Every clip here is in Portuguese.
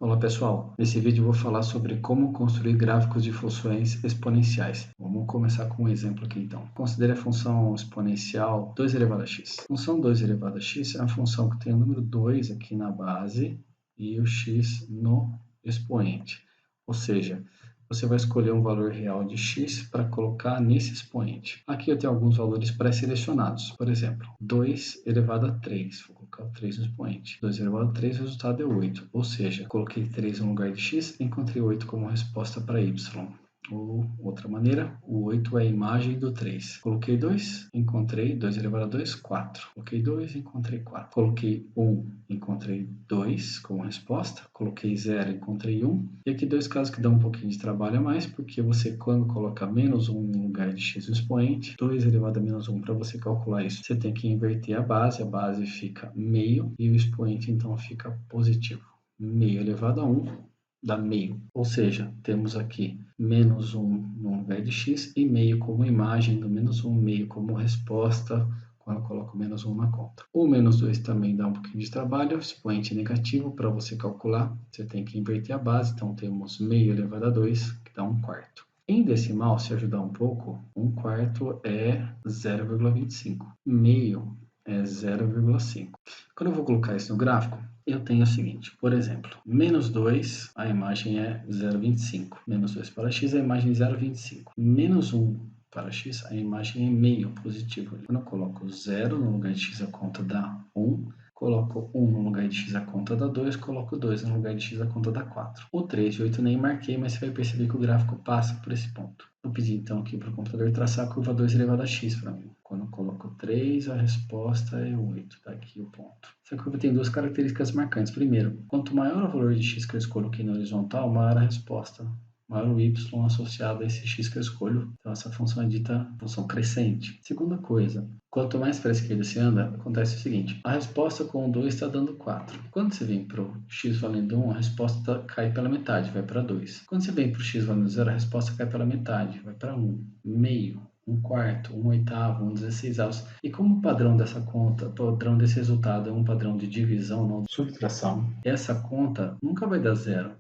Olá pessoal, nesse vídeo eu vou falar sobre como construir gráficos de funções exponenciais. Vamos começar com um exemplo aqui então. Considere a função exponencial 2 elevado a x. A função 2 elevado a x é uma função que tem o número 2 aqui na base e o x no expoente. Ou seja, você vai escolher um valor real de x para colocar nesse expoente. Aqui eu tenho alguns valores pré-selecionados. Por exemplo, 2 elevado a 3. Vou colocar o 3 no expoente. 2 elevado a 3, o resultado é 8. Ou seja, coloquei 3 no lugar de x, encontrei 8 como resposta para y. Ou, outra maneira, o 8 é a imagem do 3. Coloquei 2, encontrei 2 elevado a 2, 4. Coloquei 2, encontrei 4. Coloquei 1, encontrei 2 como resposta. Coloquei 0, encontrei 1. E aqui dois casos que dão um pouquinho de trabalho a mais, porque você, quando coloca menos 1 no lugar de x no expoente, 2 elevado a menos 1, para você calcular isso, você tem que inverter a base fica meio, e o expoente, então, fica positivo. Meio elevado a 1 dá meio, ou seja, temos aqui menos 1 no lugar de x e meio como imagem do menos 1, meio como resposta quando eu coloco menos 1 na conta. O menos 2 também dá um pouquinho de trabalho, expoente negativo, para você calcular, você tem que inverter a base, então temos meio elevado a 2, que dá 1/4. Em decimal, se ajudar um pouco, 1/4 é 0,25, meio é 0,5. Quando eu vou colocar isso no gráfico, eu tenho o seguinte, por exemplo, menos 2, a imagem é 0,25. Menos 2 para x, a imagem é 0,25. Menos 1 para x, a imagem é meio positivo. Quando eu coloco 0 no lugar de x, a conta dá 1. Coloco 1 no lugar de x, a conta dá 2. Coloco 2 no lugar de x, a conta dá 4. O 3 e o 8 nem marquei, mas você vai perceber que o gráfico passa por esse ponto. Vou pedir então aqui para o computador traçar a curva 2 elevado a x para mim. Quando eu coloco 3, a resposta é 8. Está aqui o ponto. Essa curva tem duas características marcantes. Primeiro, quanto maior o valor de x que eu coloquei na horizontal, maior a resposta. Maior o y associado a esse x que eu escolho. Então, essa função é dita função crescente. Segunda coisa, quanto mais para a esquerda se anda, acontece o seguinte. A resposta com o 2 está dando 4. Quando você vem para o x valendo 1, a resposta cai pela metade, vai para 2. Quando você vem para o x valendo 0, a resposta cai pela metade, vai para 1. Meio. 1/4, 1/8, 1/16. E como o padrão dessa conta, o padrão desse resultado é um padrão de divisão, não de subtração, essa conta nunca vai dar zero.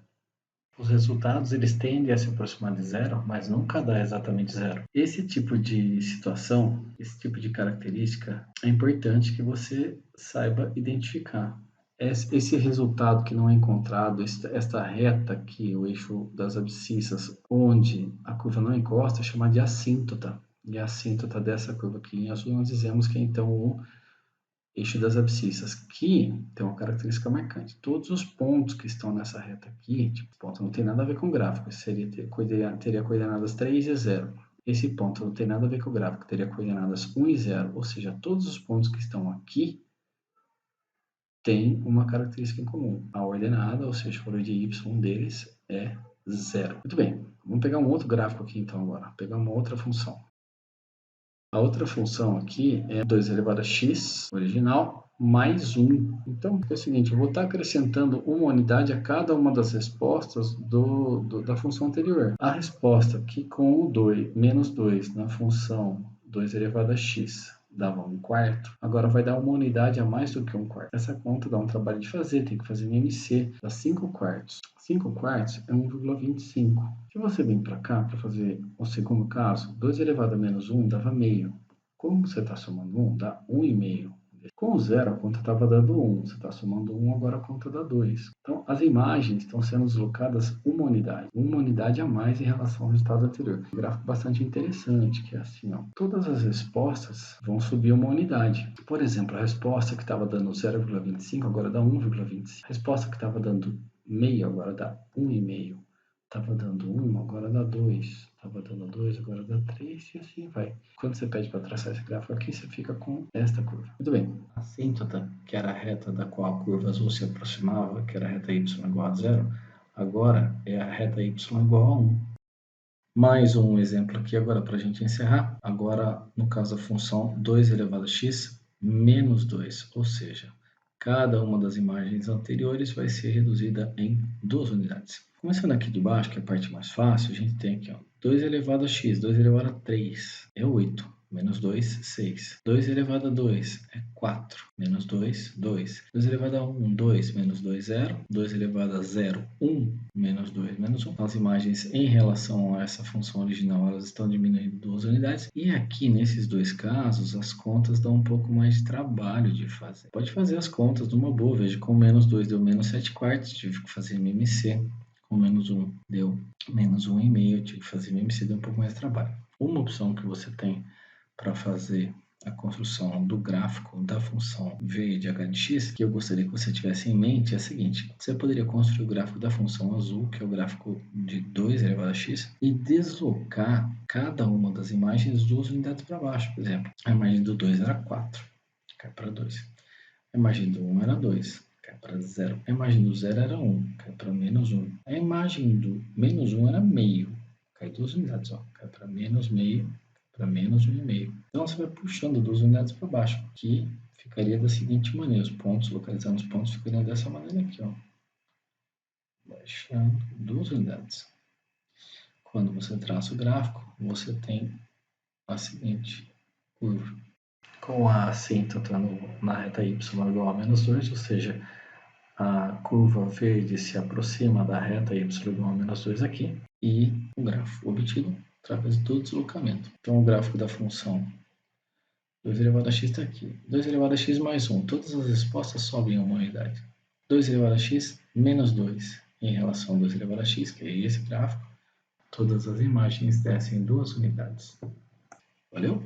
Os resultados eles tendem a se aproximar de zero, mas nunca dá exatamente zero. Esse tipo de situação, esse tipo de característica, é importante que você saiba identificar. Esse resultado que não é encontrado, esta reta aqui, o eixo das abscissas, onde a curva não encosta, é chamada de assíntota. E a assíntota dessa curva aqui em azul, nós dizemos que é então o eixo das abscissas, que tem uma característica marcante. Todos os pontos que estão nessa reta aqui, tipo, ponto não tem nada a ver com o gráfico, teria coordenadas 3 e 0. Esse ponto não tem nada a ver com o gráfico, teria coordenadas 1 e 0, ou seja, todos os pontos que estão aqui têm uma característica em comum. A ordenada, ou seja, o valor de y deles é 0. Muito bem, vamos pegar um outro gráfico aqui então agora, pegar uma outra função. A outra função aqui é 2 elevado a x, original, mais 1. Então, é o seguinte, eu vou estar acrescentando uma unidade a cada uma das respostas da função anterior. A resposta aqui com o 2, menos 2 na função 2 elevado a x dava 1/4, agora vai dar uma unidade a mais do que 1/4. Essa conta dá um trabalho de fazer, tem que fazer no MC, dá 5/4. 5/4 é 1,25. Se você vir para cá para fazer o segundo caso, 2 elevado a menos 1 dava meio. Como você está somando 1, dá 1,5. Com o 0, a conta estava dando 1. Você está somando 1, agora a conta dá 2. Então, as imagens estão sendo deslocadas uma unidade a mais em relação ao resultado anterior. Um gráfico bastante interessante, que é assim, ó. Todas as respostas vão subir uma unidade. Por exemplo, a resposta que estava dando 0,25 agora dá 1,25. A resposta que estava dando meio agora dá 1,5. Estava dando 1, agora dá 2. Estava dando 2, agora dá 3 e assim vai. Quando você pede para traçar esse gráfico aqui, você fica com esta curva. Muito bem. A assíntota, que era a reta da qual a curva azul se aproximava, que era a reta y igual a 0, agora é a reta y igual a 1. Mais um exemplo aqui agora para a gente encerrar. Agora, no caso da função 2 elevado a x menos 2, ou seja, cada uma das imagens anteriores vai ser reduzida em 2 unidades. Começando aqui de baixo, que é a parte mais fácil, a gente tem aqui ó, 2 elevado a x, 2 elevado a 3, é 8. Menos 2, 6. 2 elevado a 2 é 4. Menos 2, 2. 2 elevado a 1, 2. Menos 2, 0. 2 elevado a 0, 1. Menos 2, menos 1. As imagens em relação a essa função original, elas estão diminuindo 2 unidades. E aqui, nesses dois casos, as contas dão um pouco mais de trabalho de fazer. Pode fazer as contas numa boa. Veja, com menos 2 deu menos 7 quartos. Tive que fazer MMC. Com menos 1 deu menos 1,5. Tive que fazer MMC, deu um pouco mais de trabalho. Uma opção que você tem para fazer a construção do gráfico da função v de h de x, que eu gostaria que você tivesse em mente, é a seguinte: você poderia construir o gráfico da função azul, que é o gráfico de 2 elevado a x, e deslocar cada uma das imagens 2 unidades para baixo. Por exemplo, a imagem do 2 era 4, cai para 2. A imagem do 1 era 2, cai para 0. A imagem do 0 era 1, cai para menos 1. A imagem do menos 1 era meio, cai 2 unidades, ó, cai para menos meio, para menos 1,5. Então você vai puxando 2 unidades para baixo, que ficaria da seguinte maneira: os pontos, localizando os pontos, ficariam dessa maneira aqui, ó, baixando 2 unidades. Quando você traça o gráfico, você tem a seguinte curva, com a cinta entrando na reta y igual a menos 2, ou seja, a curva verde se aproxima da reta y igual a menos 2 aqui, e o gráfico obtido através do deslocamento. Então, o gráfico da função 2 elevado a x está aqui. 2 elevado a x mais 1. Todas as respostas sobem uma unidade. 2 elevado a x menos 2 em relação a 2 elevado a x, que é esse gráfico. Todas as imagens descem 2 unidades. Valeu?